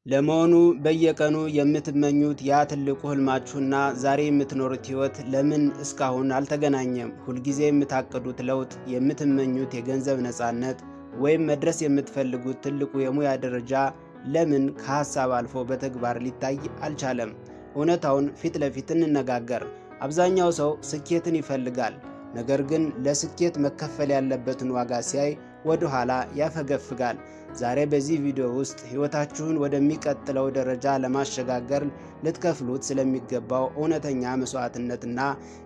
ለመሆኑ በየቀኑ የምትመኙት ያ ትልቁ ህልማችሁና ዛሬ የምትኖሩት ህይወት ለምን እስካሁን አልተገናኘም? ሁልጊዜ የምታቅዱት ለውጥ፣ የምትመኙት የገንዘብ ነፃነት ወይም መድረስ የምትፈልጉት ትልቁ የሙያ ደረጃ ለምን ከሐሳብ አልፎ በተግባር ሊታይ አልቻለም? እውነታውን ፊት ለፊት እንነጋገር። አብዛኛው ሰው ስኬትን ይፈልጋል። ነገር ግን ለስኬት መከፈል ያለበትን ዋጋ ሲያይ ወደ ኋላ ያፈገፍጋል። ዛሬ በዚህ ቪዲዮ ውስጥ ህይወታችሁን ወደሚቀጥለው ደረጃ ለማሸጋገር ልትከፍሉት ስለሚገባው እውነተኛ መስዋዕትነትና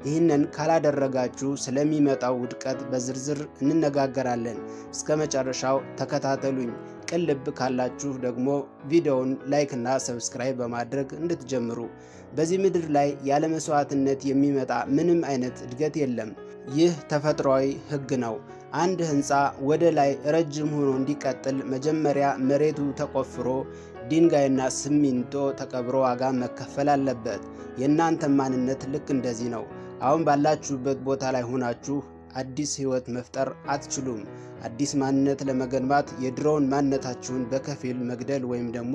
ይህንን ካላደረጋችሁ ስለሚመጣው ውድቀት በዝርዝር እንነጋገራለን። እስከ መጨረሻው ተከታተሉኝ። ቅን ልብ ካላችሁ ደግሞ ቪዲዮውን ላይክ እና ሰብስክራይብ በማድረግ እንድትጀምሩ። በዚህ ምድር ላይ ያለ መስዋዕትነት የሚመጣ ምንም አይነት እድገት የለም። ይህ ተፈጥሯዊ ህግ ነው። አንድ ህንፃ ወደ ላይ ረጅም ሆኖ እንዲቀጥል መጀመሪያ መሬቱ ተቆፍሮ ድንጋይና ሲሚንቶ ተቀብሮ ዋጋ መከፈል አለበት። የእናንተ ማንነት ልክ እንደዚህ ነው። አሁን ባላችሁበት ቦታ ላይ ሆናችሁ አዲስ ህይወት መፍጠር አትችሉም። አዲስ ማንነት ለመገንባት የድሮውን ማንነታችሁን በከፊል መግደል ወይም ደግሞ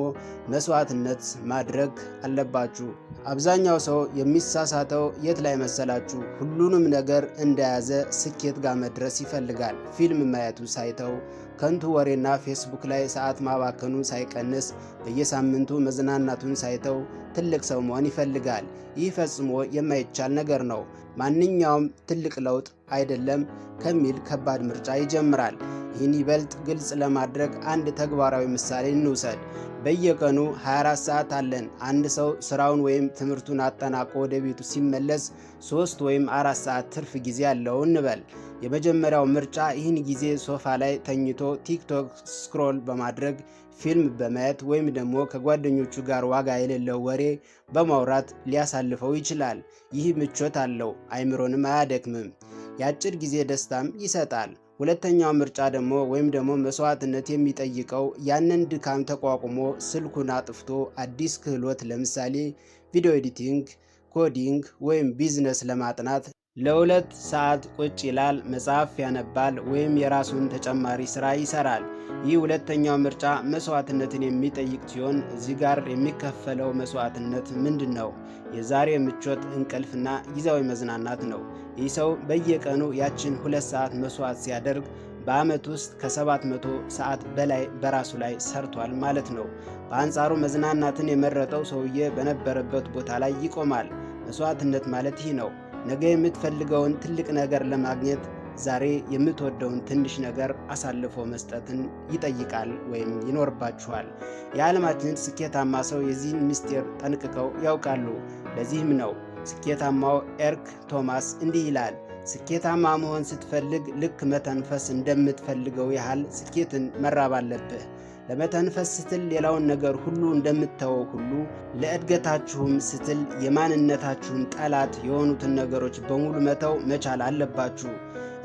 መስዋዕትነት ማድረግ አለባችሁ። አብዛኛው ሰው የሚሳሳተው የት ላይ መሰላችሁ? ሁሉንም ነገር እንደያዘ ስኬት ጋር መድረስ ይፈልጋል። ፊልም ማየቱ ሳይተው፣ ከንቱ ወሬና ፌስቡክ ላይ ሰዓት ማባከኑ ሳይቀንስ፣ በየሳምንቱ መዝናናቱን ሳይተው ትልቅ ሰው መሆን ይፈልጋል። ይህ ፈጽሞ የማይቻል ነገር ነው። ማንኛውም ትልቅ ለውጥ አይደለም ከሚል ከባድ ምርጫ ይጀምራል። ይህን ይበልጥ ግልጽ ለማድረግ አንድ ተግባራዊ ምሳሌ እንውሰድ። በየቀኑ 24 ሰዓት አለን። አንድ ሰው ስራውን ወይም ትምህርቱን አጠናቆ ወደ ቤቱ ሲመለስ 3 ወይም 4 ሰዓት ትርፍ ጊዜ አለው እንበል። የመጀመሪያው ምርጫ ይህን ጊዜ ሶፋ ላይ ተኝቶ ቲክቶክ ስክሮል በማድረግ ፊልም በማየት ወይም ደግሞ ከጓደኞቹ ጋር ዋጋ የሌለው ወሬ በማውራት ሊያሳልፈው ይችላል። ይህ ምቾት አለው፣ አይምሮንም አያደክምም፣ የአጭር ጊዜ ደስታም ይሰጣል። ሁለተኛው ምርጫ ደግሞ ወይም ደግሞ መስዋዕትነት የሚጠይቀው ያንን ድካም ተቋቁሞ ስልኩን አጥፍቶ አዲስ ክህሎት ለምሳሌ ቪዲዮ ኤዲቲንግ፣ ኮዲንግ ወይም ቢዝነስ ለማጥናት ለ2 ሰዓት ቁጭ ይላል፣ መጽሐፍ ያነባል ወይም የራሱን ተጨማሪ ስራ ይሰራል። ይህ ሁለተኛው ምርጫ መስዋዕትነትን የሚጠይቅ ሲሆን እዚህ ጋር የሚከፈለው መስዋዕትነት ምንድን ነው? የዛሬ ምቾት፣ እንቅልፍና ጊዜያዊ መዝናናት ነው። ይህ ሰው በየቀኑ ያችን 2 ሰዓት መስዋዕት ሲያደርግ በዓመት ውስጥ ከ700 ሰዓት በላይ በራሱ ላይ ሰርቷል ማለት ነው። በአንጻሩ መዝናናትን የመረጠው ሰውዬ በነበረበት ቦታ ላይ ይቆማል። መስዋዕትነት ማለት ይህ ነው። ነገ የምትፈልገውን ትልቅ ነገር ለማግኘት ዛሬ የምትወደውን ትንሽ ነገር አሳልፎ መስጠትን ይጠይቃል ወይም ይኖርባችኋል። የዓለማችን ስኬታማ ሰው የዚህን ምስጢር ጠንቅቀው ያውቃሉ። ለዚህም ነው ስኬታማው ኤሪክ ቶማስ እንዲህ ይላል፣ ስኬታማ መሆን ስትፈልግ ልክ መተንፈስ እንደምትፈልገው ያህል ስኬትን መራብ አለብህ። ለመተንፈስ ስትል ሌላውን ነገር ሁሉ እንደምትተወው ሁሉ ለእድገታችሁም ስትል የማንነታችሁን ጠላት የሆኑትን ነገሮች በሙሉ መተው መቻል አለባችሁ።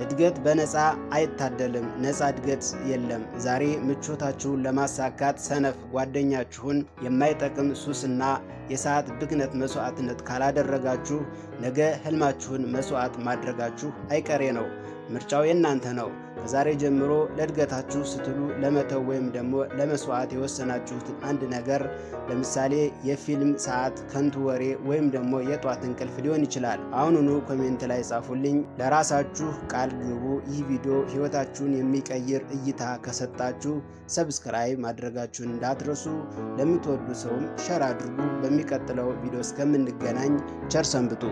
እድገት በነፃ አይታደልም። ነፃ እድገት የለም። ዛሬ ምቾታችሁን ለማሳካት ሰነፍ ጓደኛችሁን የማይጠቅም ሱስና የሰዓት ብክነት መስዋዕትነት ካላደረጋችሁ ነገ ህልማችሁን መስዋዕት ማድረጋችሁ አይቀሬ ነው። ምርጫው የእናንተ ነው። ከዛሬ ጀምሮ ለእድገታችሁ ስትሉ ለመተው ወይም ደግሞ ለመስዋዕት የወሰናችሁት አንድ ነገር ለምሳሌ የፊልም ሰዓት፣ ከንቱ ወሬ ወይም ደግሞ የጧት እንቅልፍ ሊሆን ይችላል። አሁኑኑ ኮሜንት ላይ ጻፉልኝ። ለራሳችሁ ቃል ግቡ። ይህ ቪዲዮ ህይወታችሁን የሚቀይር እይታ ከሰጣችሁ ሰብስክራይብ ማድረጋችሁን እንዳትረሱ። ለምትወዱ ሰውም ሸር አድርጉ። በሚቀጥለው ቪዲዮ እስከምንገናኝ ቸር ሰንብቱ።